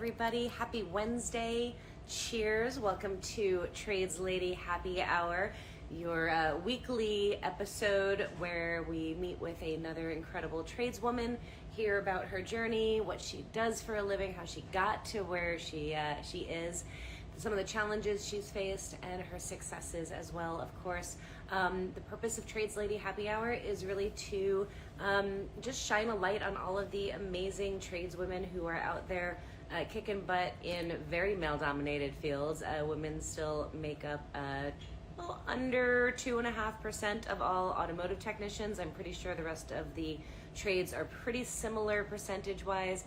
everybody. Happy Wednesday. Cheers. Welcome to Trades Lady Happy Hour, your weekly episode where we meet with another incredible tradeswoman, hear about her journey, what she does for a living, how she got to where she is, some of the challenges she's faced, and her successes as well, of course. The purpose of Trades Lady Happy Hour is really to just shine a light on all of the amazing tradeswomen who are out there kicking butt in very male-dominated fields. Women still make up under 2.5% of all automotive technicians. I'm pretty sure the rest of the trades are pretty similar percentage-wise.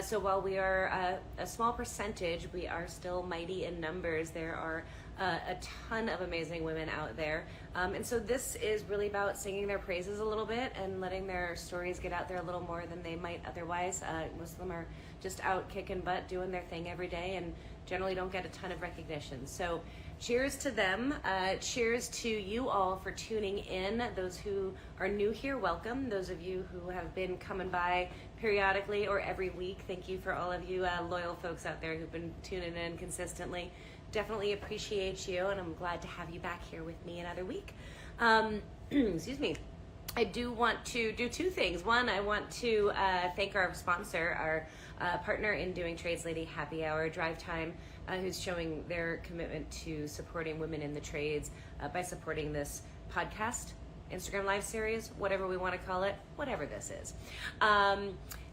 So while we are a small percentage, we are still mighty in numbers. There are a ton of amazing women out there. And so this is really about singing their praises a little bit and letting their stories get out there a little more than they might otherwise. Most of them are just out kicking butt, doing their thing every day, and generally don't get a ton of recognition. So cheers to them. Cheers to you all for tuning in. Those who are new here, welcome. Those of you who have been coming by periodically or every week, thank you for all of you loyal folks out there who've been tuning in consistently. Definitely appreciate you, and I'm glad to have you back here with me another week. Excuse me. I do want to do two things. One, I want to thank our sponsor, our partner in doing Trades Lady Happy Hour, Drive Time, who's showing their commitment to supporting women in the trades by supporting this podcast, Instagram Live series, whatever we want to call it, whatever this is.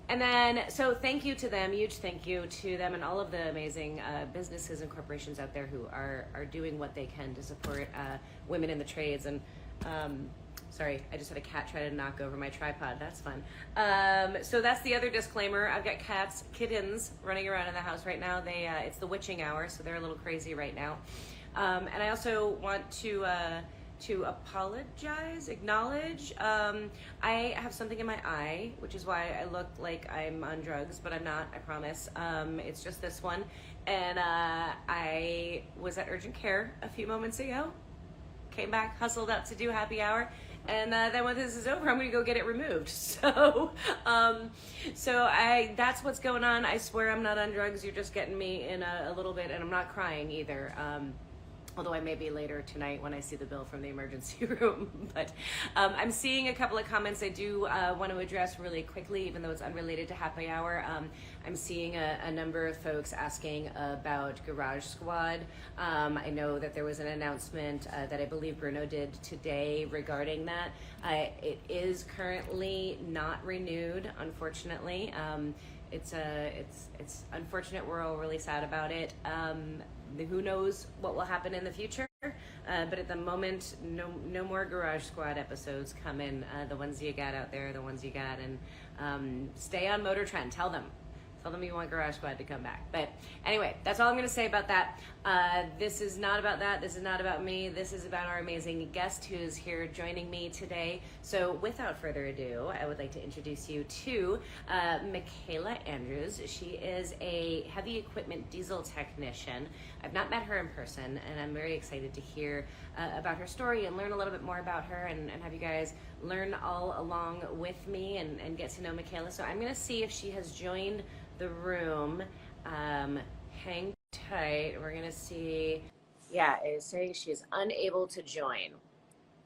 And then, so thank you to them, huge thank you to them and all of the amazing businesses and corporations out there who are doing what they can to support women in the trades. And sorry, I just had a cat try to knock over my tripod. That's fun. So that's the other disclaimer. I've got kittens running around in the house right now. It's the witching hour, so they're a little crazy right now. And I also want to acknowledge, I have something in my eye, which is why I look like I'm on drugs, but I'm not, I promise. It's just this one. And I was at urgent care a few moments ago, came back, hustled up to do happy hour, and then when this is over, I'm gonna go get it removed. So, that's what's going on. I swear I'm not on drugs. You're just getting me in a little bit, and I'm not crying either. Although I may be later tonight when I see the bill from the emergency room. But I'm seeing a couple of comments I do want to address really quickly, even though it's unrelated to happy hour. I'm seeing a number of folks asking about Garage Squad. I know that there was an announcement that I believe Bruno did today regarding that. It is currently not renewed, unfortunately. It's unfortunate. We're all really sad about it. Who knows what will happen in the future, but at the moment, no more Garage Squad episodes coming. The ones you got out there, the ones you got, and stay on Motor Trend. Tell them you want Garage Squad to come back. But anyway, that's all I'm going to say about that. This is not about that. This is not about me. This is about our amazing guest who's here joining me today. So without further ado, I would like to introduce you to Michaela Andrews. She is a heavy equipment diesel technician. I've not met her in person, and I'm very excited to hear about her story and learn a little bit more about her and have you guys learn all along with me and get to know Michaela. So I'm going to see if she has joined the room. Hang tight. We're gonna see. Yeah, it's saying she is unable to join.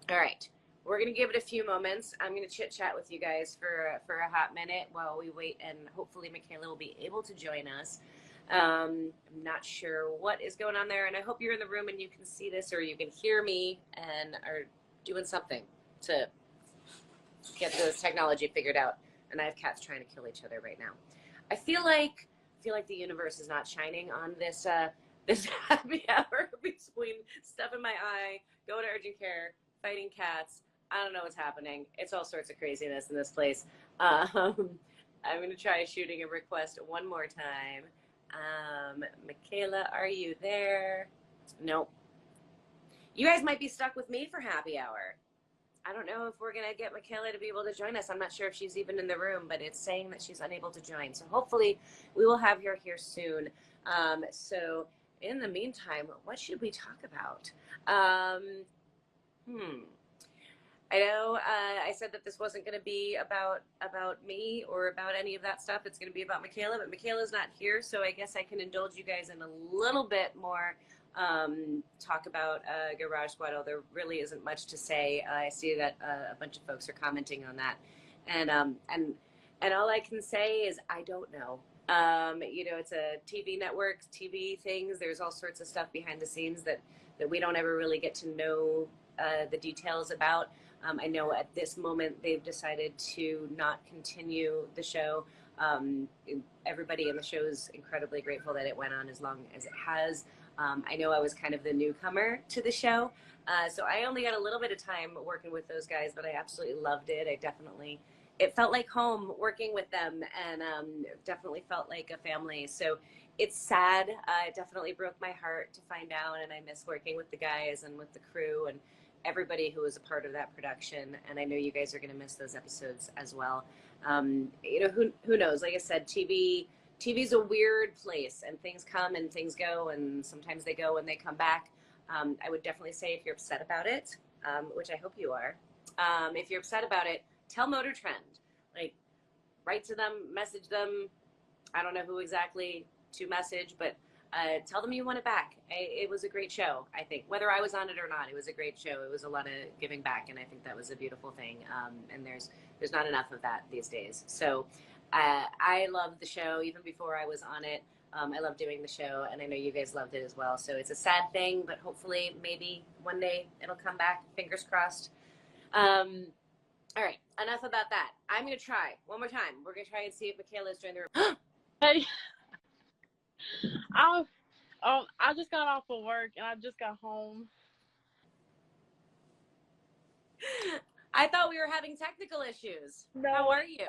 All right, we're gonna give it a few moments. I'm gonna chit chat with you guys for a hot minute while we wait, and hopefully Michaela will be able to join us. I'm not sure what is going on there, and I hope you're in the room and you can see this or you can hear me and are doing something to get this technology figured out. And I have cats trying to kill each other right now. I feel like the universe is not shining on this this happy hour between stuff in my eye, going to urgent care, fighting cats. I don't know what's happening. It's all sorts of craziness in this place. I'm going to try shooting a request one more time. Michaela, are you there? Nope. You guys might be stuck with me for happy hour. I don't know if we're going to get Michaela to be able to join us. I'm not sure if she's even in the room, but it's saying that she's unable to join. So hopefully we will have her here soon. So in the meantime, what should we talk about? I know I said that this wasn't going to be about me or about any of that stuff. It's going to be about Michaela, but Michaela's not here, so I guess I can indulge you guys in a little bit more talk about Garage Squad. Although there really isn't much to say. I see that a bunch of folks are commenting on that, and all I can say is I don't know. It's a TV network, TV things. There's all sorts of stuff behind the scenes that we don't ever really get to know the details about. I know at this moment they've decided to not continue the show. Everybody in the show is incredibly grateful that it went on as long as it has. I know I was kind of the newcomer to the show, so I only got a little bit of time working with those guys, but I absolutely loved it. It felt like home working with them, and definitely felt like a family. So it's sad. It definitely broke my heart to find out, and I miss working with the guys and with the crew and everybody who was a part of that production. And I know you guys are going to miss those episodes as well. Who knows? Like I said, TV's a weird place, and things come and things go, and sometimes they go and they come back. I would definitely say if you're upset about it, which I hope you are, if you're upset about it, tell Motor Trend. Like, write to them, message them. I don't know who exactly to message, but tell them you want it back. It was a great show, I think. Whether I was on it or not, it was a great show. It was a lot of giving back, and I think that was a beautiful thing. And there's not enough of that these days. So I loved the show even before I was on it. I love doing the show, and I know you guys loved it as well. So it's a sad thing, but hopefully maybe one day it'll come back. Fingers crossed. All right, enough about that. I'm going to try one more time. We're going to try and see if Michaela's joined the room. Hey, I just got off of work and I just got home. I thought we were having technical issues. No. How are you?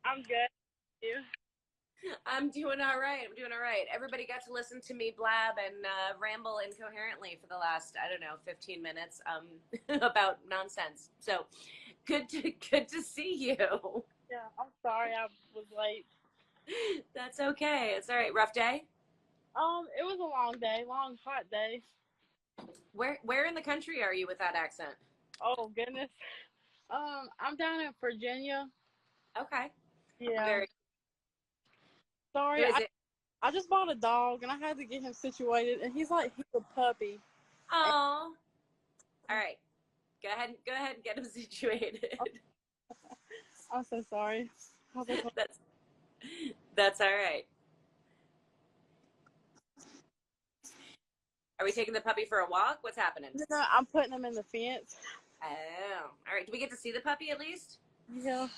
I'm good. You? I'm doing all right. Everybody got to listen to me blab and ramble incoherently for the last, 15 minutes about nonsense. So good to see you. Yeah, I'm sorry I was late. That's okay. It's all right. Rough day? It was a long day, hot day. Where in the country are you with that accent? Oh goodness. I'm down in Virginia. Okay. Yeah. Sorry, I just bought a dog and I had to get him situated, and he's a puppy. Oh. All right. Go ahead and get him situated. I'm so sorry. That's all right. Are we taking the puppy for a walk? What's happening? No, I'm putting him in the fence. Oh. All right. Do we get to see the puppy at least? Yeah.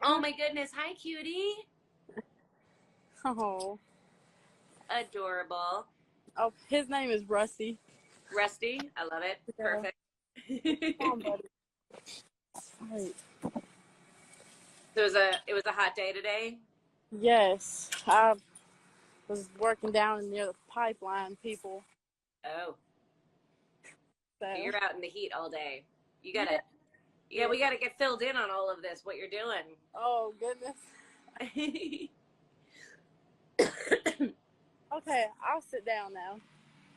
Oh my goodness. Hi, cutie. Oh. Adorable. Oh, his name is Rusty. Rusty. I love it. Yeah. Perfect. Come on, buddy. Right. So it was a hot day today? Yes. I was working down near the pipeline, people. Oh. So you're out in the heat all day. We gotta get filled in on all of this, what you're doing. Oh goodness. Okay, I'll sit down now.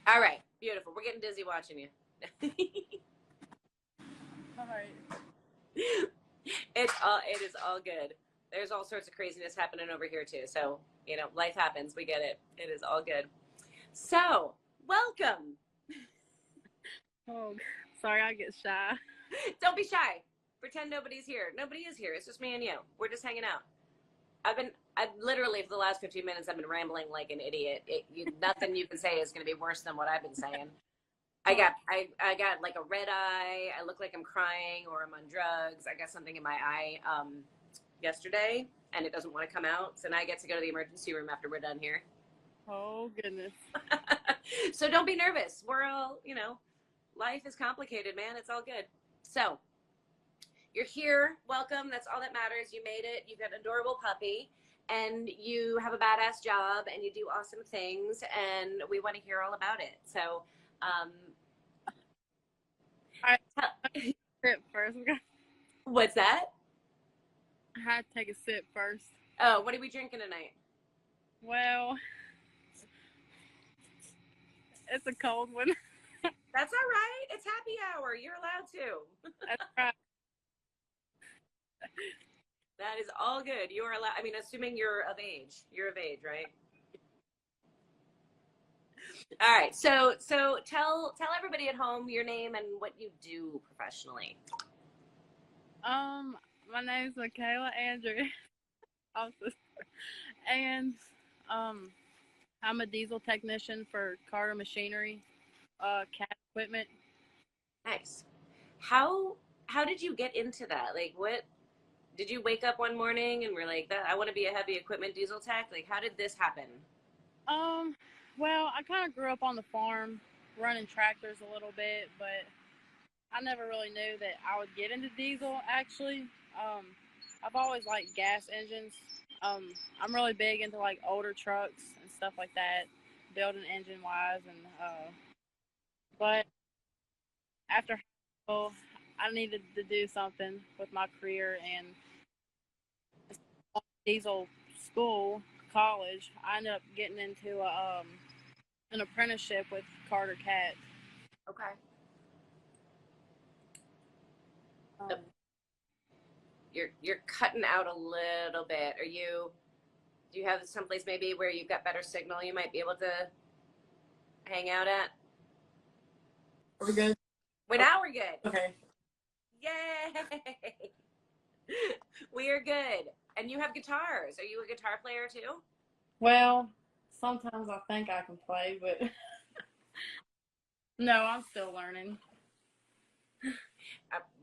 All right, beautiful. We're getting dizzy watching you. All right. It is all good. There's all sorts of craziness happening over here too. So, life happens. We get it. It is all good. So, welcome. Oh, sorry, I get shy. Don't be shy. Pretend nobody's here. Nobody is here. It's just me and you. We're just hanging out. I've literally for the last 15 minutes, I've been rambling like an idiot. Nothing you can say is going to be worse than what I've been saying. I got like a red eye. I look like I'm crying or I'm on drugs. I got something in my eye yesterday, and it doesn't want to come out. So now I get to go to the emergency room after we're done here. Oh, goodness. So don't be nervous. We're all, life is complicated, man. It's all good. So you're here. Welcome. That's all that matters. You made it. You've got an adorable puppy, and you have a badass job, and you do awesome things, and we want to hear all about it. So, sip first. What's that? I had to take a sip first. Oh, what are we drinking tonight? Well, it's a cold one. That's all right. It's happy You're allowed to. That's right. That is all good. You are allowed. I mean, assuming you're of age. You're of age, right? All right. So tell everybody at home your name and what you do professionally. My name's Michaela Andrew. And I'm a diesel technician for Carter Machinery, cat equipment. Nice. How did you get into that? Like, what did you wake up one morning and were like, that I want to be a heavy equipment diesel tech? Like, how did this happen? Well, I kind of grew up on the farm, running tractors a little bit, but I never really knew that I would get into diesel. Actually, I've always liked gas engines. I'm really big into like older trucks and stuff like that, building engine wise, and but after high school, I needed to do something with my career, and diesel school, college, I ended up getting into an apprenticeship with Carter Cat. Okay. Um, You're cutting out a little bit. Do you have someplace maybe where you've got better signal you might be able to hang out at? Are we good? Well, now we're good. Okay. Yay! We are good. And you have guitars. Are you a guitar player too? Well, sometimes I think I can play, but no, I'm still learning.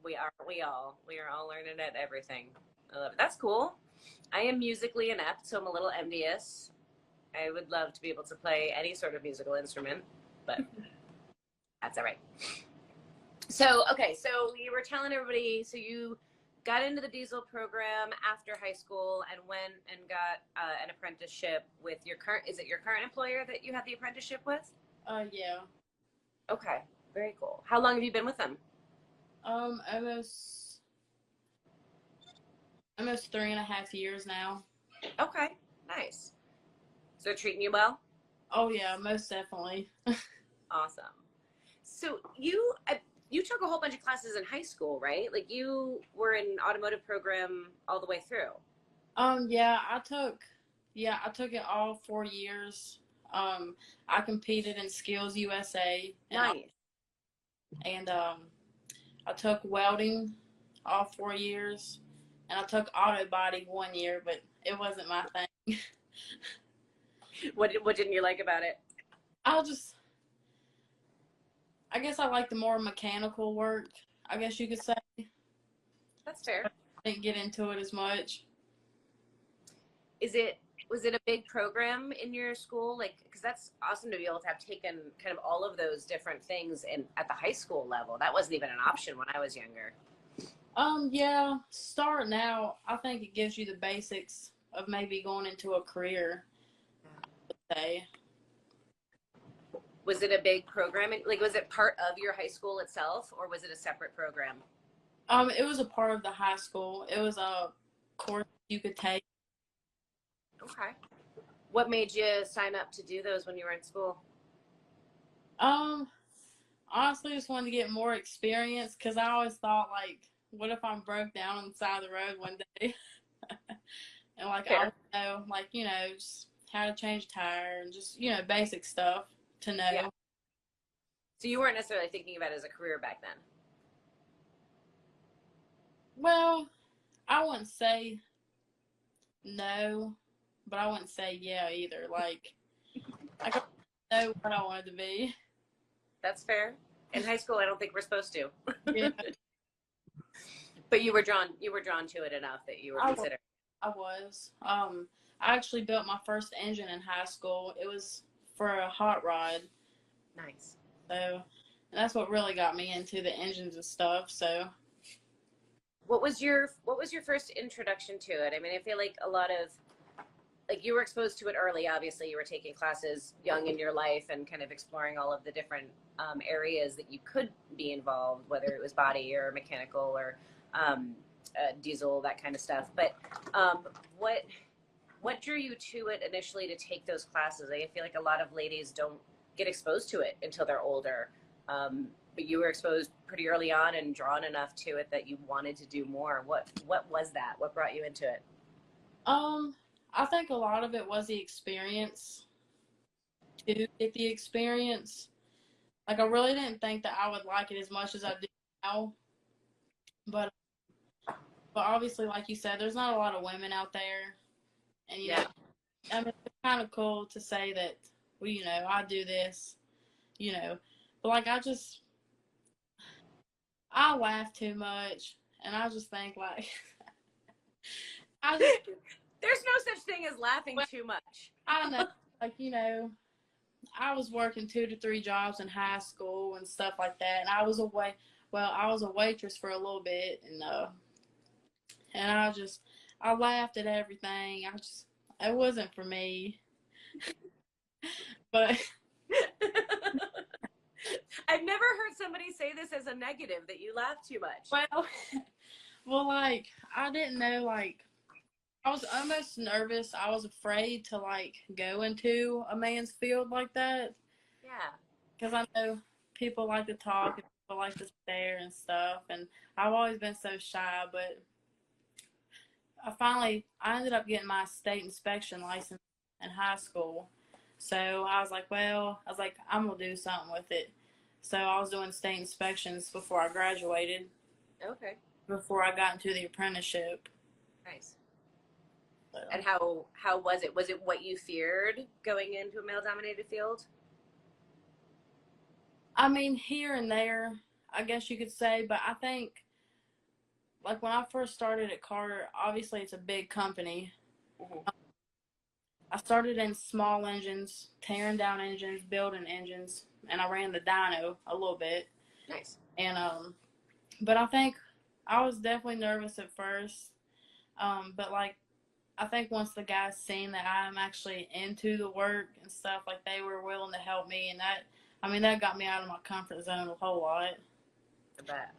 We are all learning at everything. I love it. That's cool. I am musically inept, so I'm a little envious. I would love to be able to play any sort of musical instrument, but that's all right. So, okay, so you were telling everybody, so you got into the diesel program after high school and went and got an apprenticeship with your current, is it your current employer that you had the apprenticeship with? Yeah. Okay, very cool. How long have you been with them? Almost 3.5 years now. Okay, nice. So they're treating you well? Oh yeah, most definitely. Awesome. So you took a whole bunch of classes in high school, right? Like you were in automotive program all the way through. Yeah, I took it all 4 years. I competed in Skills USA, Nice. and I took welding all 4 years, and I took auto body 1 year, but it wasn't my thing. What didn't you like about it? I guess I like the more mechanical work, I guess you could say. That's fair. I didn't get into it as much. Was it a big program in your school? Like, because that's awesome to be able to have taken kind of all of those different things at the high school level. That wasn't even an option when I was younger. Yeah, starting out, I think it gives you the basics of maybe going into a career, say. Was it a big program? Like, was it part of your high school itself, or was it a separate program? It was a part of the high school. It was a course you could take. Okay. What made you sign up to do those when you were in school? Honestly, just wanted to get more experience because I always thought, like, what if I'm broke down on the side of the road one day? And, like, I don't know, like, just how to change a tire and just, basic stuff to know. Yeah. So you weren't necessarily thinking about it as a career back then? Well, I wouldn't say no, but I wouldn't say yeah either. Like, I don't know what I wanted to be. That's fair. In high school, I don't think we're supposed to. Yeah. But you were drawn to it enough that you were considering. I was. I actually built my first engine in high school. It was for a hot rod. Nice. So that's what really got me into the engines and stuff. So what was your first introduction to it? I mean, I feel like a lot of, like, you were exposed to it early. Obviously, you were taking classes young in your life and kind of exploring all of the different areas that you could be involved, whether it was body or mechanical or diesel, that kind of stuff. But what drew you to it initially to take those classes? I feel like a lot of ladies don't get exposed to it until they're older. but you were exposed pretty early on and drawn enough to it that you wanted to do more. What was that? What brought you into it? I think a lot of it was the experience. To get the experience, like I really didn't think that I would like it as much as I do now. But obviously, like you said, there's not a lot of women out there, and you know, I mean, it's kind of cool to say that, well, you know, I do this, you know, but like I laugh too much, and I just think like, I just there's no such thing as laughing too much. I don't know, like you know, I was working 2 to 3 jobs in high school and stuff like that, and I was a waitress for a little bit, and I laughed at everything. It wasn't for me, but. I've never heard somebody say this as a negative, that you laugh too much. Well, like, I didn't know, like, I was almost nervous. I was afraid to, like, go into a man's field like that. Yeah. Because I know people like to talk and people like to stare and stuff. And I've always been so shy, but I ended up getting my state inspection license in high school. So I was like, I'm going to do something with it. So I was doing state inspections before I graduated. Okay. Before I got into the apprenticeship. Nice. So. And how was it? Was it what you feared going into a male-dominated field? I mean, here and there, I guess you could say, but I think, like, when I first started at Carter, obviously it's a big company. Mm-hmm. I started in small engines, tearing down engines, building engines, and I ran the dyno a little bit. Nice. And, but I think I was definitely nervous at first. But, like, I think once the guys seen that I'm actually into the work and stuff, like, they were willing to help me, and that got me out of my comfort zone a whole lot. I bet.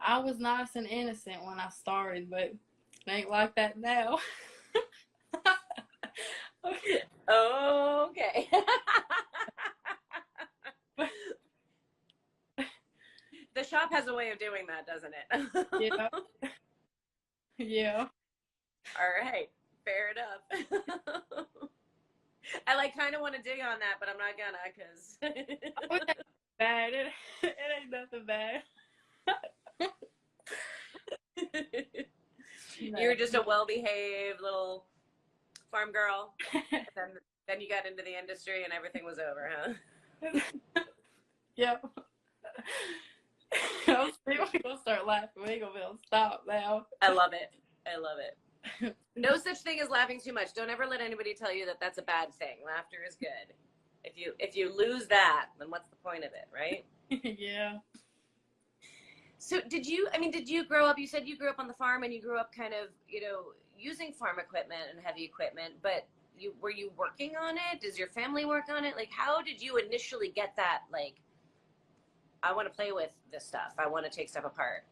I was nice and innocent when I started, but it ain't like that now. Okay. The shop has a way of doing that, doesn't it? Yeah. Yeah. All right. Fair enough. I kind of want to dig on that, but I'm not gonna, because it ain't bad. It ain't nothing bad. No. You were just a well-behaved little farm girl. Then you got into the industry and everything was over, huh? Yep. We're gonna start laughing. We ain't gonna be able to stop now. I love it. No such thing as laughing too much. Don't ever let anybody tell you that that's a bad thing. Laughter is good. If you lose that, then what's the point of it, right? Yeah. So did you grow up, you said you grew up on the farm and you grew up kind of, using farm equipment and heavy equipment, but were you working on it? Does your family work on it? Like, how did you initially get that, like, I want to play with this stuff, I want to take stuff apart?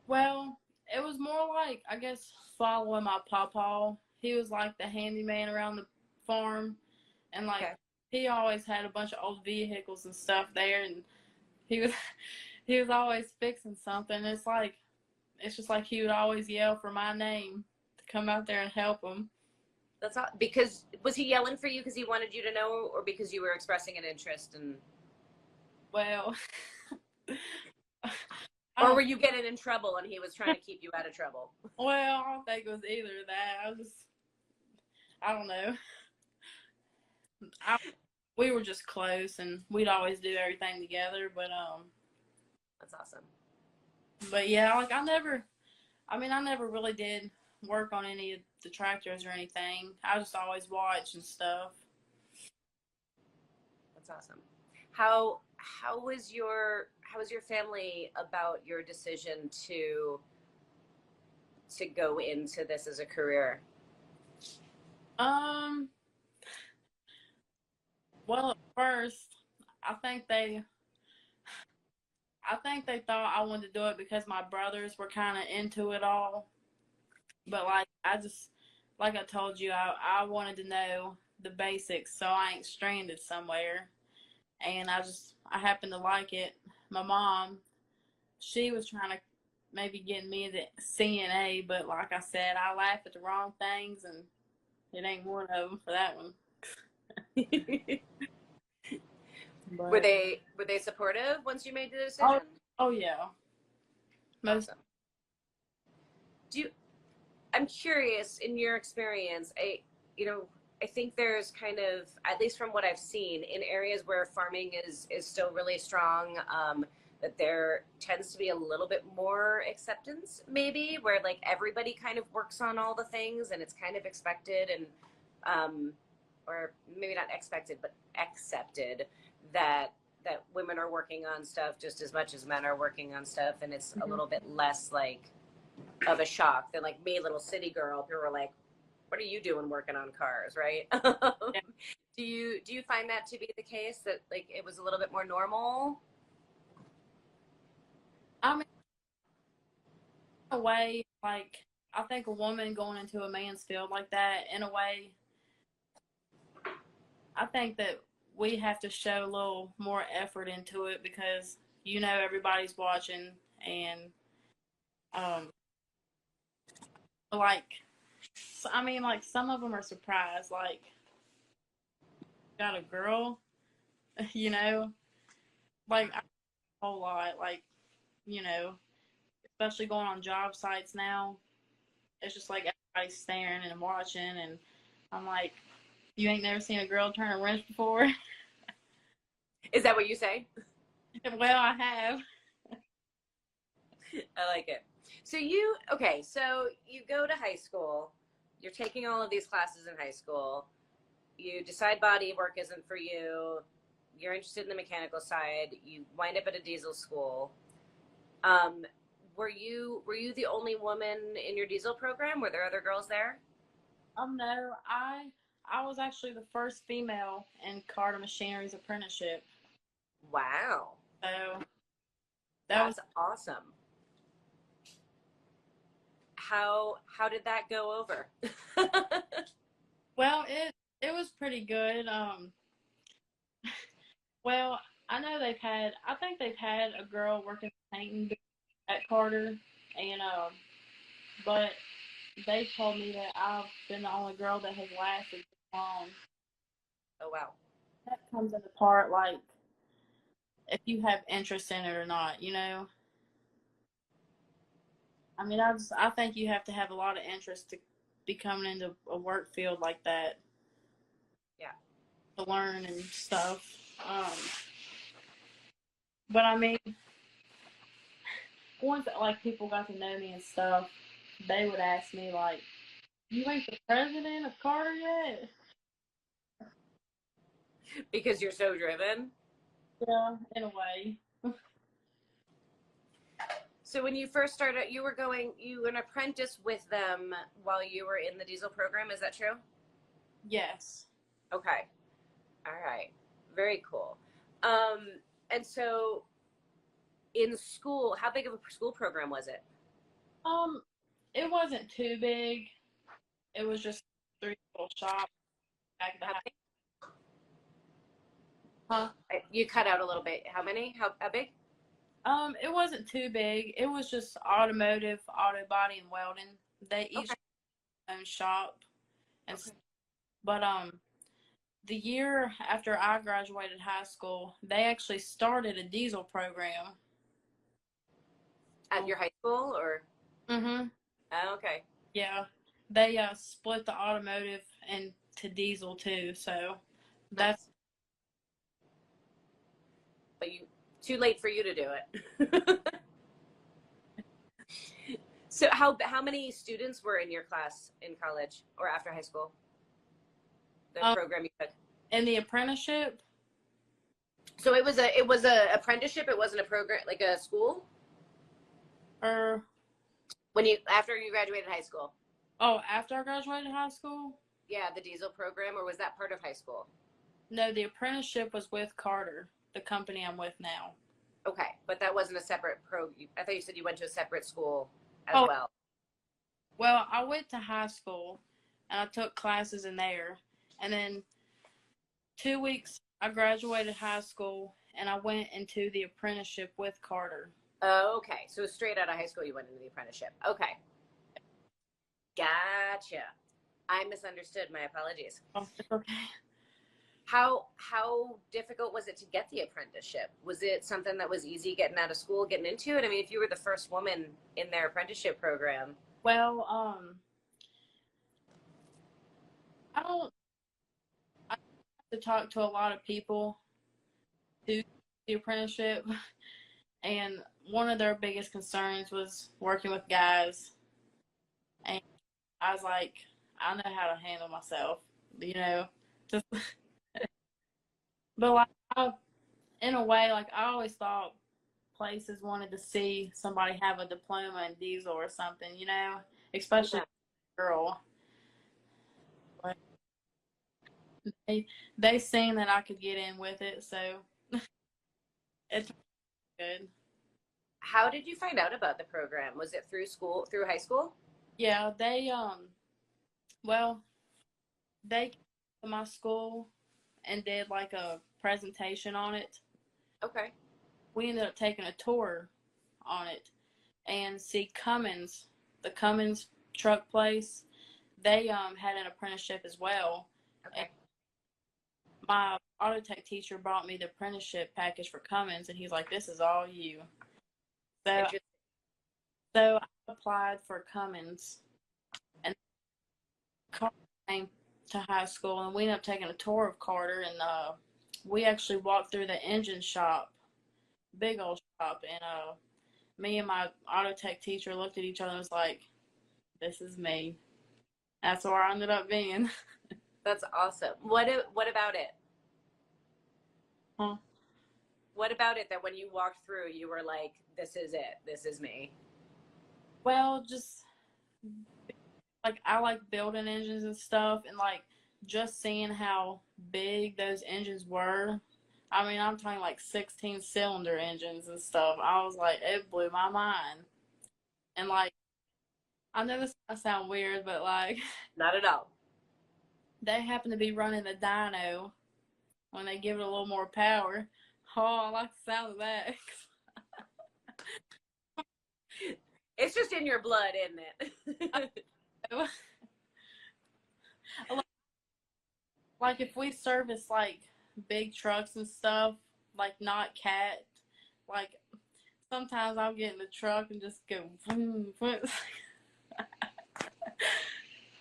Well, it was more like, I guess, following my pawpaw. He was like the handyman around the farm, and like, okay. He always had a bunch of old vehicles and stuff there, and he was always fixing something. It's just like he would always yell for my name to come out there and help him. That's all, because was he yelling for you because he wanted you to know, or because you were expressing an interest in? Well, or were you getting in trouble and he was trying to keep you out of trouble? Well, I don't think it was either of that. I don't know. We were just close, and we'd always do everything together. But that's awesome. But yeah, like I never really did work on any of the tractors or anything. I just always watched and stuff. That's awesome. How was your family about your decision to go into this as a career? Well, at first, I think they thought I wanted to do it because my brothers were kind of into it all. But like I told you, I wanted to know the basics so I ain't stranded somewhere. And I happened to like it. my mom, she was trying to maybe get me into CNA, but like I said, I laugh at the wrong things, and it ain't one of them for that one. Were But they supportive once you made the decision? oh yeah, most. Awesome. I'm curious, in your experience, I think there's kind of, at least from what I've seen, in areas where farming is still really strong, that there tends to be a little bit more acceptance, maybe, where like everybody kind of works on all the things and it's kind of expected and, or maybe not expected, but accepted that women are working on stuff just as much as men are working on stuff, and it's a little bit less like of a shock than like me, little city girl, who were like, what are you doing working on cars, right? Yeah. Do you find that to be the case, that like it was a little bit more normal? I mean, in a way, like I think a woman going into a man's field like that, in a way, I think that we have to show a little more effort into it because everybody's watching, and um, like I mean, like some of them are surprised, like got a girl, you know, like a whole lot, like you know, especially going on job sites now. It's just like everybody's staring and watching, and I'm like, you ain't never seen a girl turn a wrench before? Is that what you say? Well, I have. I like it. So so you go to high school, you're taking all of these classes in high school, you decide body work isn't for you, you're interested in the mechanical side, you wind up at a diesel school. Um, were you the only woman in your diesel program? Were there other girls there? No, I was actually the first female in Carter Machinery's apprenticeship. Wow, So that was that's awesome. How did that go over? well, it was pretty good. Well, I think they've had a girl working painting at Carter, and but they told me that I've been the only girl that has lasted this long. Oh wow. That comes into part, like if you have interest in it or not. I mean, I think you have to have a lot of interest to be coming into a work field like that. Yeah. To learn and stuff. Um, but I mean, once like people got to know me and stuff, they would ask me like, "You ain't the president of Carter yet?" Because you're so driven. Yeah, in a way. So when you first started, you were an apprentice with them while you were in the diesel program. Is that true? Yes. Okay. All right. Very cool. Um, and so in school, how big of a school program was it? Um, it wasn't too big. It was just three little shops back at the How house. big? Huh? You cut out a little bit. How many? How big? It wasn't too big. It was just automotive, auto body, and welding. They each Okay. had their own shop, and Okay. but the year after I graduated high school, they actually started a diesel program. At your high school or? Mm-hmm. Oh, okay. Yeah, they split the automotive into diesel too. So that's Nice. But too late for you to do it. So how many students were in your class in college or after high school? The program you took. in the apprenticeship. So it was a apprenticeship. It wasn't a program like a school. Or When you after you graduated high school. after I graduated high school. Yeah, the diesel program, or was that part of high school? No, the apprenticeship was with Carter, the company I'm with now. Okay, but that wasn't a separate I thought you said you went to a separate school as Oh, well. well, I went to high school and I took classes in there. And then 2 weeks I graduated high school and I went into the apprenticeship with Carter. Oh, okay. So straight out of high school, you went into the apprenticeship. Okay. Gotcha. I misunderstood. My apologies. Oh, it's okay. How difficult was it to get the apprenticeship? Was it something that was easy getting out of school, getting into it? I mean, if you were the first woman in their apprenticeship program. Well, I don't. I have to talk to a lot of people to the apprenticeship, and one of their biggest concerns was working with guys. And I was like, I know how to handle myself, you know. Just, but like, in a way, like I always thought places wanted to see somebody have a diploma in diesel or something, you know, especially a girl. But they seen that I could get in with it, so it's good. How did you find out about the program? Was it through school, through high school? Yeah, well, they came to my school and did like a presentation on it. Okay. We ended up taking a tour on it and see Cummins, the Cummins truck place. They had an apprenticeship as well. Okay. And my auto tech teacher brought me the apprenticeship package for Cummins, and he's like, "This is all you." So, so I applied for Cummins, and Carter came to high school, and we ended up taking a tour of Carter, and we actually walked through the engine shop, big old shop, and me and my auto tech teacher looked at each other and was like, "This is me." That's where I ended up being. That's awesome. What about it? Huh? What about it that when you walked through, you were like, "This is it. This is me." Well, just like I like building engines and stuff, and like just seeing how big those engines were. I mean, I'm talking like 16-cylinder engines and stuff. I was like, it blew my mind. And like, I know this might sound weird, but like, Not at all. they happen to be running the dyno when they give it a little more power. Oh, I like the sound of that. It's just in your blood, isn't it? Like if we service like big trucks and stuff, like not cat, like sometimes I'll get in the truck and just go boom, boom.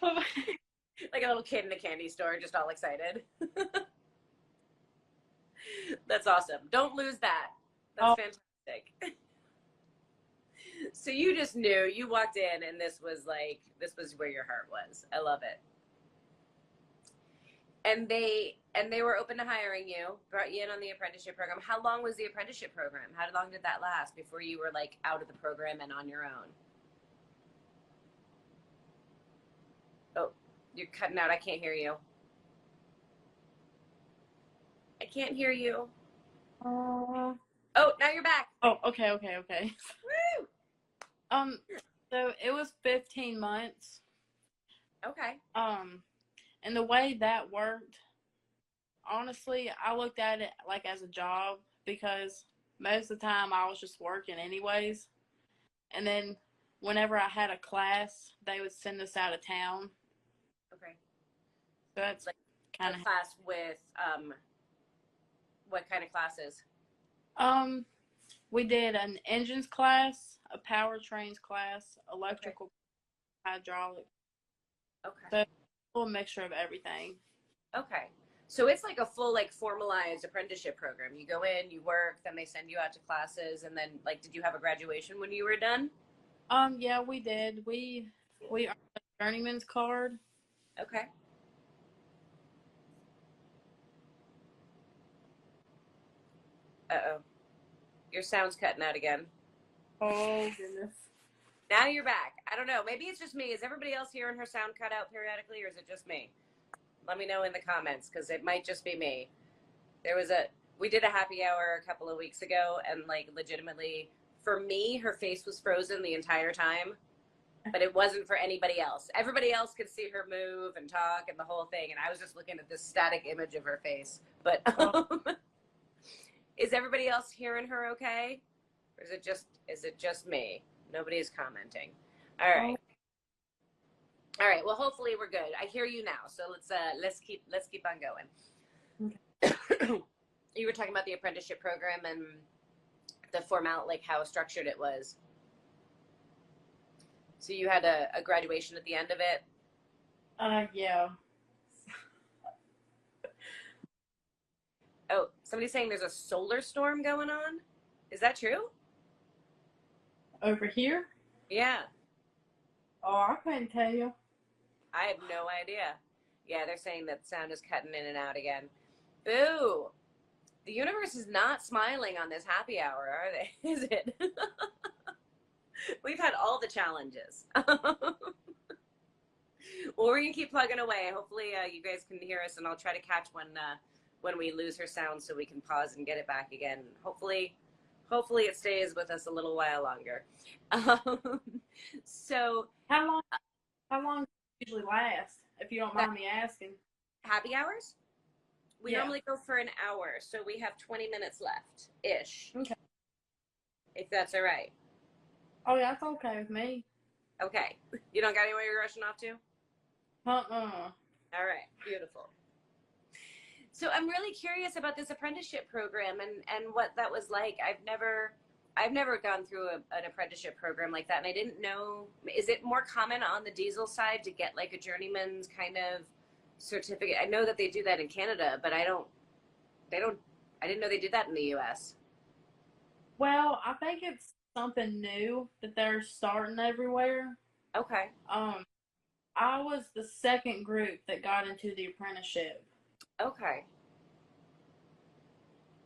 Like a little kid in a candy store, just all excited. That's awesome. Don't lose that. That's fantastic. So you just knew, you walked in and this was where your heart was. I love it. And they were open to hiring you, brought you in on the apprenticeship program. How long was the apprenticeship program? How long did that last before you were like out of the program and on your own? Oh, you're cutting out. I can't hear you. I can't hear you. Oh, now you're back. Oh, okay. Woo! So it was 15 months. Okay. And the way that worked, honestly, I looked at it like as a job because most of the time I was just working anyways. And then whenever I had a class, they would send us out of town. Okay. So that's like kind of a class with what kind of classes? We did an engines class, a powertrains class, electrical, hydraulic. Okay. So a full mixture of everything. Okay. So it's like a full, like, formalized apprenticeship program. You go in, you work, then they send you out to classes, and then, like, did you have a graduation when you were done? Yeah, we did. We earned a journeyman's card. Okay. Uh-oh. Your sound's cutting out again. Oh, goodness. Now you're back. I don't know. Maybe it's just me. Is everybody else hearing her sound cut out periodically, or is it just me? Let me know in the comments, because it might just be me. We did a happy hour a couple of weeks ago, and, like, legitimately, for me, her face was frozen the entire time, but it wasn't for anybody else. Everybody else could see her move and talk and the whole thing, and I was just looking at this static image of her face. But Is everybody else hearing her okay? Or is it just me? Nobody's commenting. All right. All right. Well, hopefully we're good. I hear you now. So let's keep on going. Okay. You were talking about the apprenticeship program and the format, like how structured it was. So you had a graduation at the end of it? Yeah. Oh, somebody's saying there's a solar storm going on. Is that true? Over here? Yeah. Oh, I couldn't tell you. I have no idea. Yeah, they're saying that sound is cutting in and out again. Boo! The universe is not smiling on this happy hour, are they? Is it? We've had all the challenges. Well, we're gonna keep plugging away. Hopefully, you guys can hear us, and I'll try to catch when we lose her sound, so we can pause and get it back again. Hopefully, it stays with us a little while longer. So, How long does it usually last? If you don't mind me asking. Happy hours? We Yeah. normally go for an hour, so we have 20 minutes left ish. Okay. If that's all right. Oh, yeah, that's okay with me. Okay. You don't got anywhere you're rushing off to? Uh-uh. All right. Beautiful. So I'm really curious about this apprenticeship program and what that was like. I've never gone through an apprenticeship program like that, and I didn't know. Is it more common on the diesel side to get like a journeyman's kind of certificate? I know that they do that in Canada, but I didn't know they did that in the US. Well, I think it's something new that they're starting everywhere. Okay. I was the second group that got into the apprenticeship. Okay.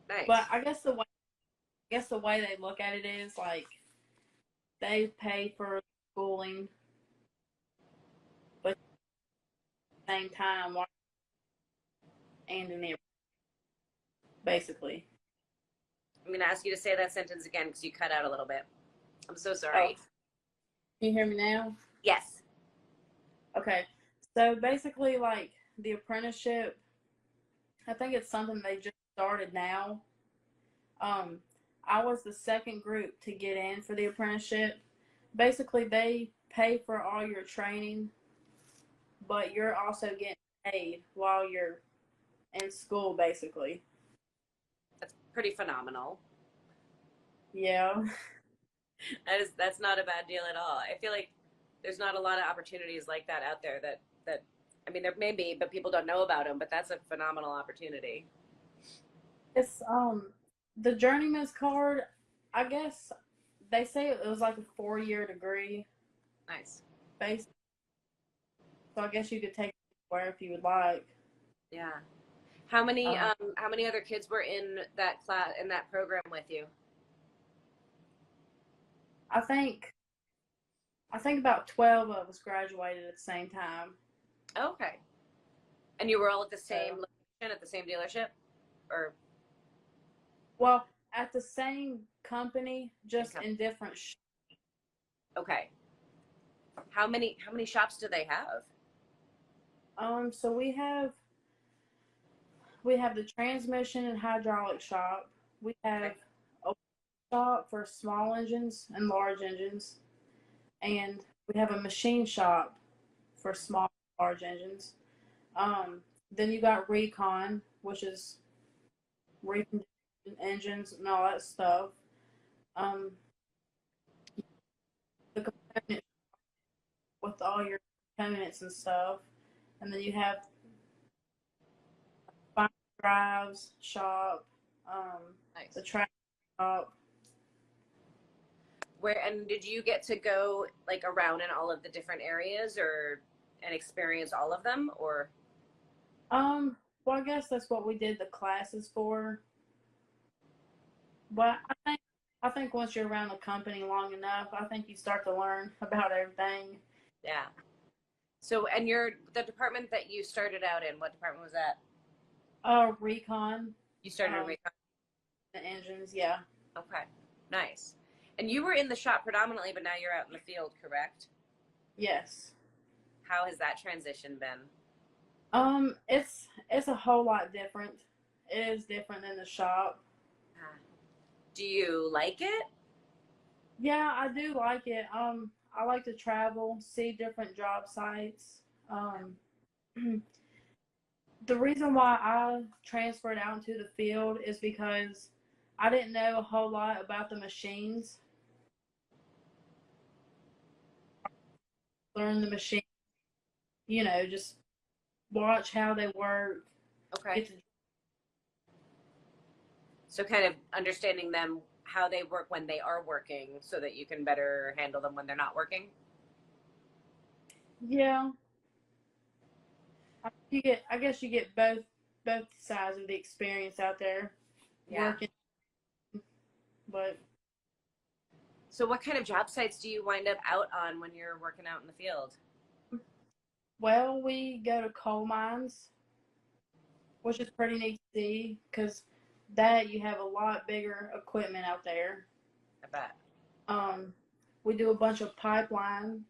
Nice. But I guess the way they look at it is like they pay for schooling, but at the same time, and in the basically. I'm going to ask you to say that sentence again because you cut out a little bit. I'm so sorry. Oh. Can you hear me now? Yes. Okay. So basically, like the apprenticeship, I think it's something they just started now. I was the second group to get in for the apprenticeship. Basically, they pay for all your training, but you're also getting paid while you're in school, basically. That's pretty phenomenal. Yeah. That's not a bad deal at all. I feel like there's not a lot of opportunities like that out there that I mean, there may be, but people don't know about them, but that's a phenomenal opportunity. It's the journeyman's card, I guess they say it was like a 4-year degree. Nice. Based. So I guess you could take it where if you would like. Yeah. How many other kids were in that class, in that program with you? I think about 12 of us graduated at the same time. Okay. And you were all at the same location, at the same dealership? Or well, at the same company, just in different Okay. How many shops do they have? So we have the transmission and hydraulic shop. We have a shop for small engines and large engines. And we have a machine shop for small and large engines. Then you got recon, which is reconditioning engines and all that stuff. The component with all your components and stuff. And then you have final drives shop, Nice. the track shop. And did you get to go like around in all of the different areas and experience all of them, or? Well, I guess that's what we did the classes for. But I think once you're around the company long enough, I think you start to learn about everything. Yeah. So, and the department that you started out in, what department was that? Recon. You started in recon? The engines, yeah. Okay. Nice. And you were in the shop predominantly, but now you're out in the field, correct? Yes. How has that transition been? It's a whole lot different. It is different than the shop. Do you like it? Yeah, I do like it. I like to travel, see different job sites. Um, the reason why I transferred out into the field is because I didn't know a whole lot about the machines. Learn the machine, just watch how they work. Okay. Get to, So kind of understanding them, how they work when they are working so that you can better handle them when they're not working. yeah, I guess you get both sides of the experience out there Yeah. working, but So what kind of job sites do you wind up out on when you're working out in the field? well, we go to coal mines, which is pretty neat to see because that you have a lot bigger equipment out there. I bet. Um, we do a bunch of pipeline,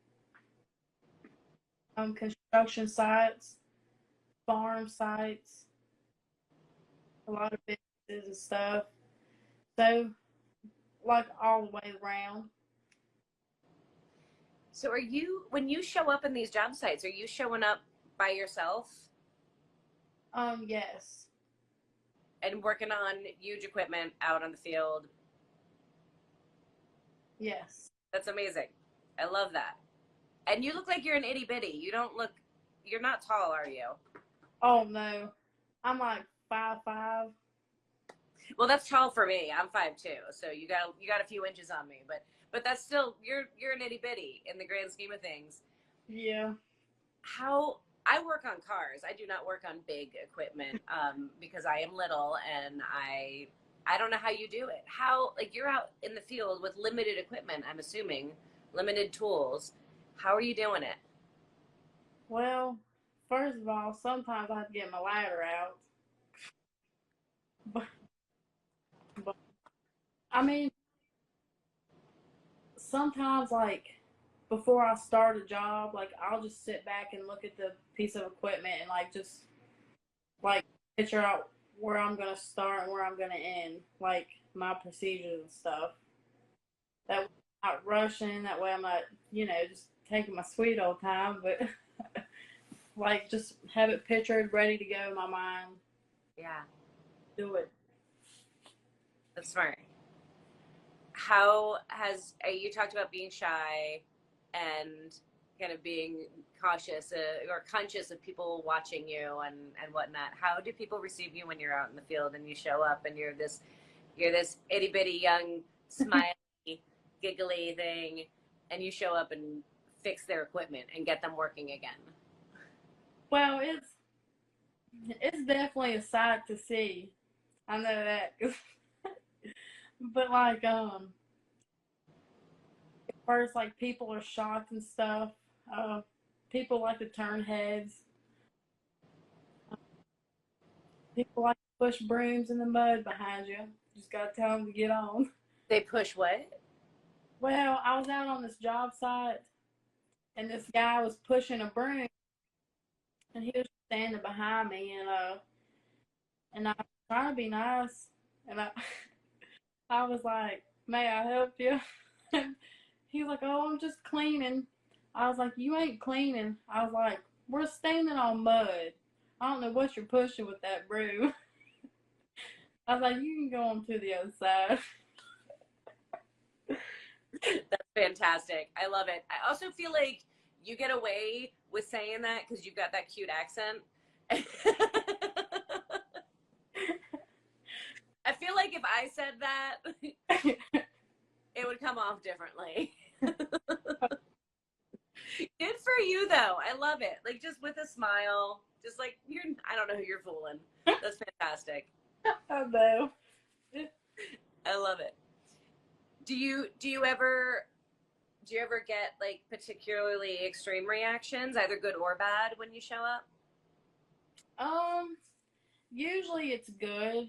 construction sites, farm sites, a lot of businesses and stuff. So, like all the way around. So are you, when you show up in these job sites, are you showing up by yourself Yes, and working on huge equipment out on the field? yes. That's amazing. I love that. And you look like you're an itty bitty. You don't look, you're not tall, are you? Oh no, I'm like 5'5". Well, that's tall for me. I'm 5'2", so you got a few inches on me, but that's still, you're an itty bitty in the grand scheme of things. Yeah. How I work on cars. I do not work on big equipment because I am little and I don't know how you do it. How, like, you're out in the field with limited equipment, I'm assuming, limited tools. How are you doing it? Well, first of all, sometimes I have to get my ladder out. But, but I mean, sometimes like before I start a job, like I'll just sit back and look at the piece of equipment and like just like picture out where I'm gonna start and where I'm gonna end, like my procedures and stuff. That way I'm not rushing. That way I'm not, just taking my sweet old time, but like just have it pictured, ready to go in my mind. Yeah, Do it. that's smart. How has you talked about being shy and kind of being cautious or conscious of people watching you and whatnot? How do people receive you when you're out in the field and you show up and you're this itty bitty young smiley giggly thing and you show up and fix their equipment and get them working again? Well, it's definitely a sight to see. I know that. But like at first like people are shocked and stuff. Uh People like to turn heads. People like to push brooms in the mud behind you. Just gotta tell them to get on. They push what? Well, I was out on this job site and this guy was pushing a broom and he was standing behind me and I was trying to be nice and I was like, "May I help you?" And he was like, "Oh, I'm just cleaning." I was like, "You ain't cleaning." I was like, "We're standing on mud. I don't know what you're pushing with that broom." I was like, "You can go on to the other side." That's fantastic. I love it. I also feel like you get away with saying that because you've got that cute accent. I feel like if I said that, it would come off differently. Good for you, though. I love it. Like, just with a smile, just like I don't know who you're fooling. That's fantastic. I know. I love it. Do you ever get like particularly extreme reactions, either good or bad, when you show up? Um, Usually it's good,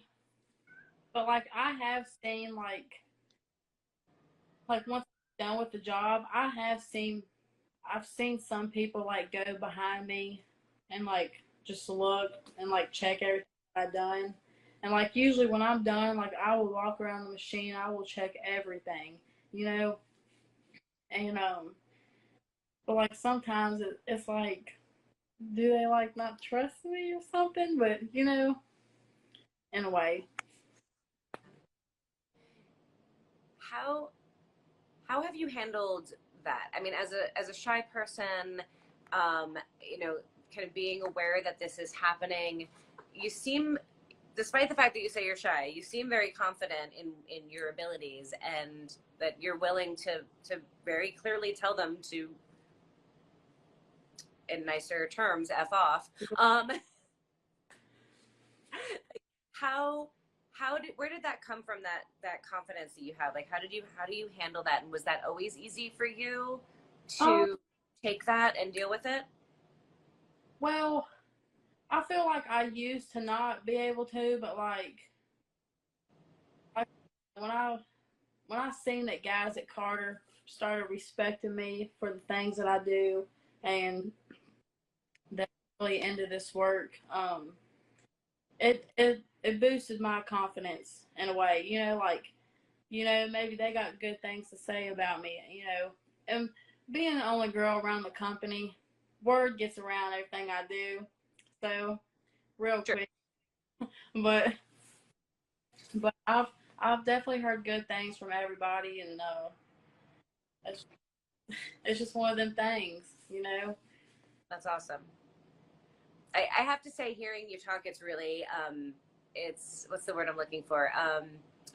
but like I have seen like once I'm done with the job, I've seen some people like go behind me and like just look and like check everything I've done. And like usually when I'm done, like I will walk around the machine, I will check everything, you know, and but like sometimes it's like, do they like not trust me or something? But in a way. How how have you handled that? I mean, as a shy person, you know, kind of being aware that this is happening, you seem, despite the fact that you say you're shy, you seem very confident in your abilities, and that you're willing to very clearly tell them to, in nicer terms, F off. How where did that come from, that confidence that you have? Like, how do you handle that? And was that always easy for you Um, to take that and deal with it? well, I feel like I used to not be able to, but like I, when I seen that guys at Carter started respecting me for the things that I do, and that really into this work, it boosted my confidence in a way. Like maybe they got good things to say about me. And being the only girl around the company, word gets around everything I do. So real Sure. quick, but I've definitely heard good things from everybody, and it's, it's just one of them things. That's awesome. I have to say, hearing you talk, it's really, it's, what's the word I'm looking for? I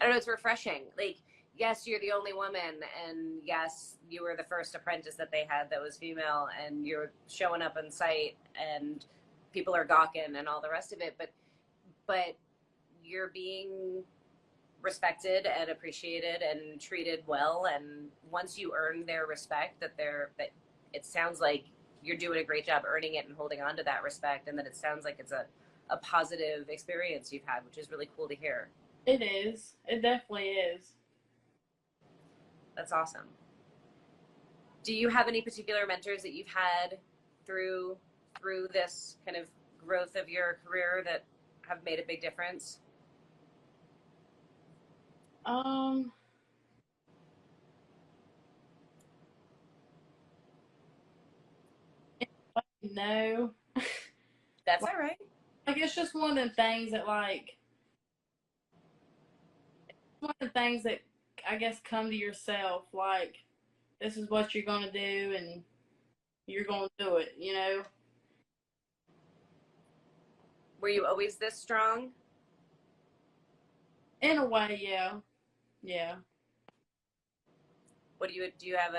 don't know, it's refreshing. Like, yes, you're the only woman, and yes, you were the first apprentice that they had that was female, and you're showing up on site, and people are gawking and all the rest of it, but you're being respected and appreciated and treated well, and once you earn their respect, that it sounds like you're doing a great job earning it and holding on to that respect, and that it sounds like it's a positive experience you've had, which is really cool to hear. It is. It definitely is. That's awesome. Do you have any particular mentors that you've had through this kind of growth of your career that have made a big difference? Um, no. That's all right. Like it's just one of the things that I guess come to yourself. Like this is what you're gonna do, and you're gonna do it. Were you always this strong? In a way, yeah, yeah. What do you have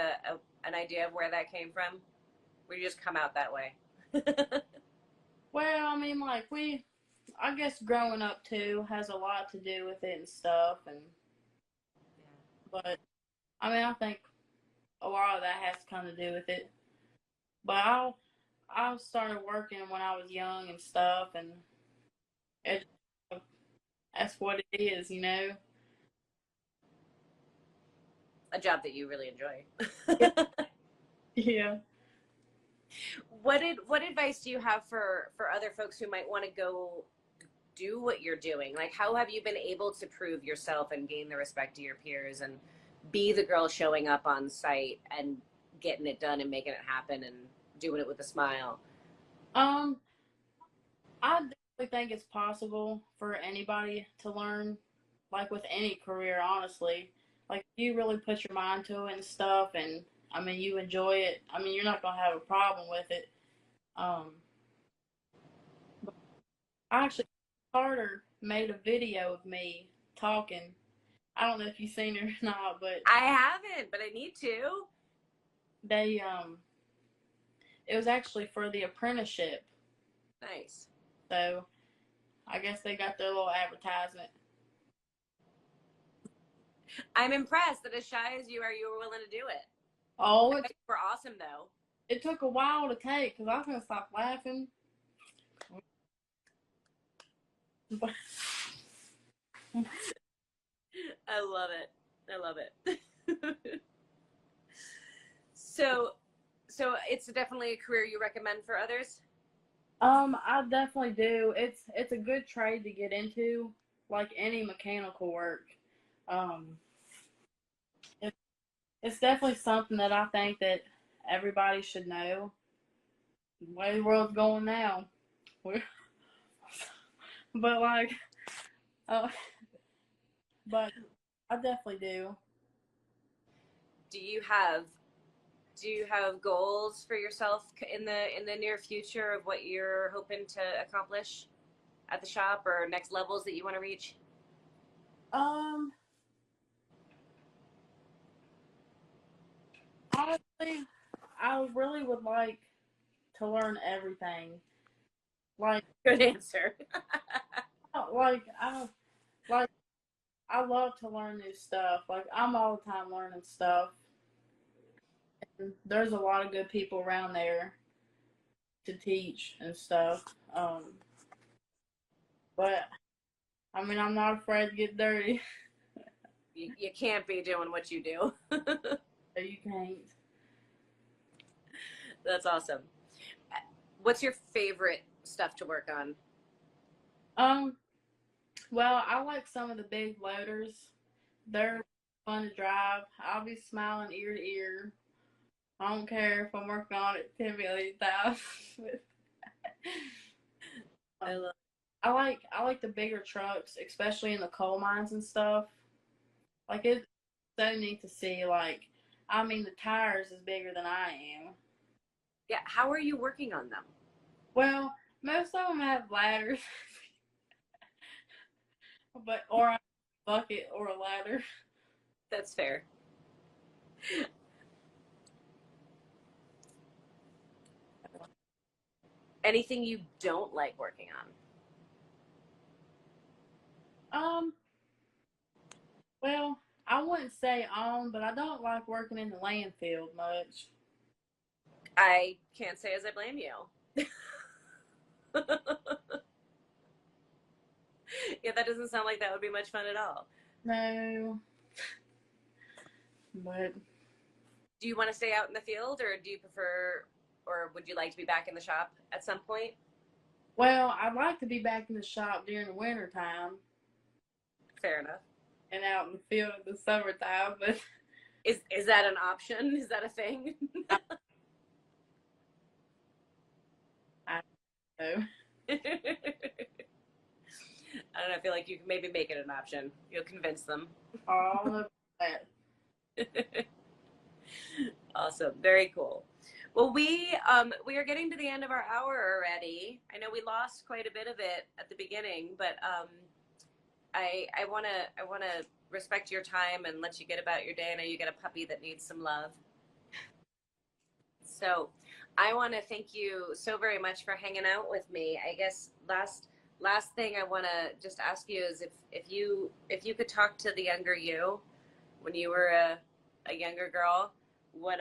an idea of where that came from? Where you just come out that way? Well, I mean, like I guess growing up too has a lot to do with it and stuff, and but I mean, I think a lot of that has to kind of do with it. But I started working when I was young and stuff, and it, that's what it is. A job that you really enjoy. Yeah. What advice do you have for other folks who might want to go do what you're doing? Like, how have you been able to prove yourself and gain the respect of your peers and be the girl showing up on site and getting it done and making it happen and doing it with a smile? Um, I definitely think it's possible for anybody to learn, like with any career, honestly. Like, if you really put your mind to it and stuff, and I mean, you enjoy it, I mean, you're not going to have a problem with it. Um, but I actually, Carter made a video of me talking. I don't know if you've seen it or not, but I haven't, but I need to. they, it was actually for the apprenticeship. Nice. So I guess they got their little advertisement. I'm impressed that as shy as you are, you were willing to do it. Oh, I bet you were awesome, though. it took a while to take because I was gonna stop laughing. But I love it. I love it. So, it's definitely a career you recommend for others? I definitely do. It's a good trade to get into. like any mechanical work, um, it, it's definitely something that I think that everybody should know. The way the world's going now, but like, uh, but I definitely do. Do you have goals for yourself in the near future of what you're hoping to accomplish at the shop, or next levels that you want to reach? Um, Honestly, I really would like to learn everything. Like, Good answer. like like I love to learn new stuff. Like I'm all the time learning stuff. And there's a lot of good people around there to teach and stuff. But I mean, I'm not afraid to get dirty. You can't be doing what you do. So you can't. That's awesome. What's your favorite stuff to work on? Um, well, I like some of the big loaders. They're fun to drive. I'll be smiling ear to ear. I don't care if I'm working on it 10 million times. I love. I like the bigger trucks, especially in the coal mines and stuff. Like it's so neat to see. Like, I mean, the tires is bigger than I am. Yeah, how are you working on them? Well, most of them have ladders, but or a bucket or a ladder. That's fair. Anything you don't like working on? Um, well, I wouldn't say on, but I don't like working in the landfill much. I can't say as I blame you. Yeah, that doesn't sound like that would be much fun at all. No, but Do you want to stay out in the field, or do you prefer, or would you like to be back in the shop at some point? well, I'd like to be back in the shop during the winter time Fair enough. and out in the field in the summertime, but Is that an option? Is that a thing? I don't know. I don't know. I feel like you can maybe make it an option. You'll convince them. All of that. Awesome. Very cool. Well, we are getting to the end of our hour already. I know we lost quite a bit of it at the beginning, but I wanna respect your time and let you get about your day. I know you got a puppy that needs some love. So I want to thank you so very much for hanging out with me. I guess last thing I want to just ask you is if you could talk to the younger you when you were a younger girl, what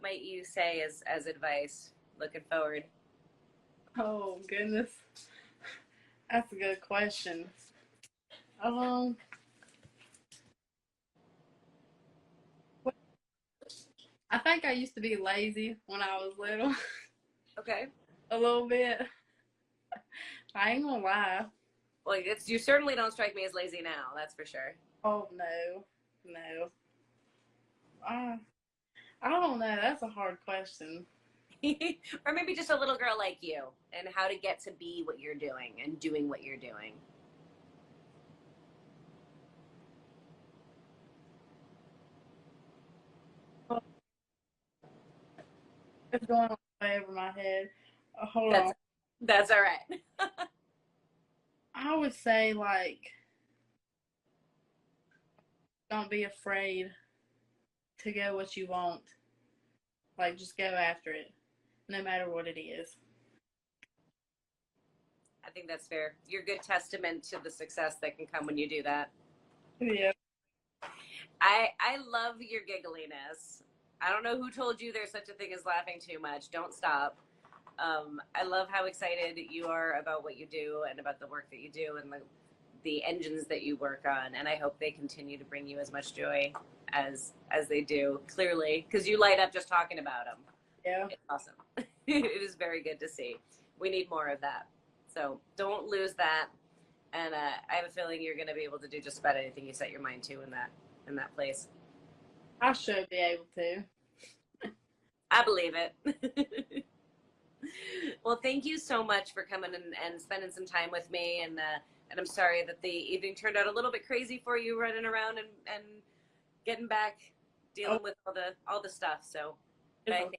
might you say as advice looking forward? Oh goodness, that's a good question. Um, I think I used to be lazy when I was little, Okay. a little bit. I ain't gonna lie. Well, you certainly don't strike me as lazy now. That's for sure. Oh no, no. Uh, I don't know. That's a hard question. Or maybe just a little girl like you and how to get to be what you're doing and doing what you're doing. It's going way over my head. Hold That's on. that's all right. I would say like, don't be afraid to go what you want. Like, just go after it, no matter what it is. I think that's fair. You're a good testament to the success that can come when you do that. Yeah. I love your giggliness. I don't know who told you there's such a thing as laughing too much. Don't stop. I love how excited you are about what you do and about the work that you do and the engines that you work on. And I hope they continue to bring you as much joy as they do. Clearly, because you light up just talking about them. Yeah. It's awesome. It is very good to see. We need more of that. So don't lose that. And I have a feeling you're going to be able to do just about anything you set your mind to in that place. I should be able to. I believe it. Well, thank you so much for coming and spending some time with me. And I'm sorry that the evening turned out a little bit crazy for you, running around and getting back, dealing with all the stuff. So, I thank you.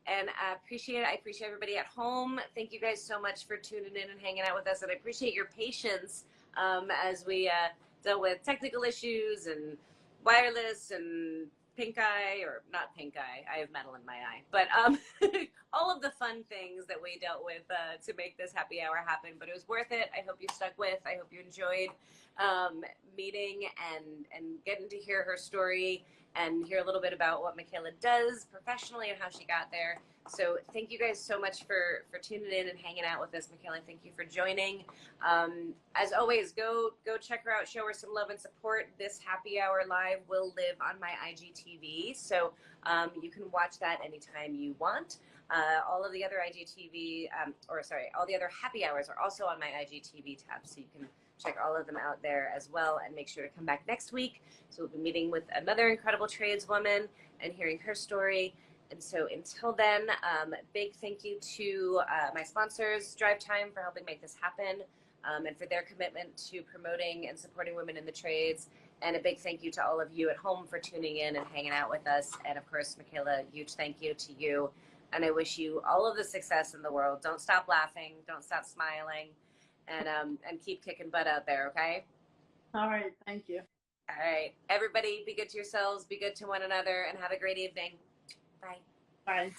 And I appreciate it. I appreciate everybody at home. Thank you guys so much for tuning in and hanging out with us. And I appreciate your patience as we dealt with technical issues and wireless and pink eye, or not pink eye. I have metal in my eye. But all of the fun things that we dealt with to make this happy hour happen. But it was worth it. I hope you stuck with. I hope you enjoyed meeting and getting to hear her story and hear a little bit about what Michaela does professionally and how she got there. So thank you guys so much for tuning in and hanging out with us. Michaela, thank you for joining. As always, go check her out, show her some love and support. This happy hour live will live on my IGTV, so you can watch that anytime you want. All of the other IGTV, all the other happy hours are also on my IGTV tab, so you can check all of them out there as well, and make sure to come back next week. So we'll be meeting with another incredible tradeswoman and hearing her story. And so until then, big thank you to my sponsors, Drive Time, for helping make this happen, and for their commitment to promoting and supporting women in the trades. And a big thank you to all of you at home for tuning in and hanging out with us. And of course, Michaela, huge thank you to you. And I wish you all of the success in the world. Don't stop laughing. Don't stop smiling. And keep kicking butt out there, okay? All right, thank you. All right. Everybody, be good to yourselves, be good to one another, and have a great evening. Bye. Bye.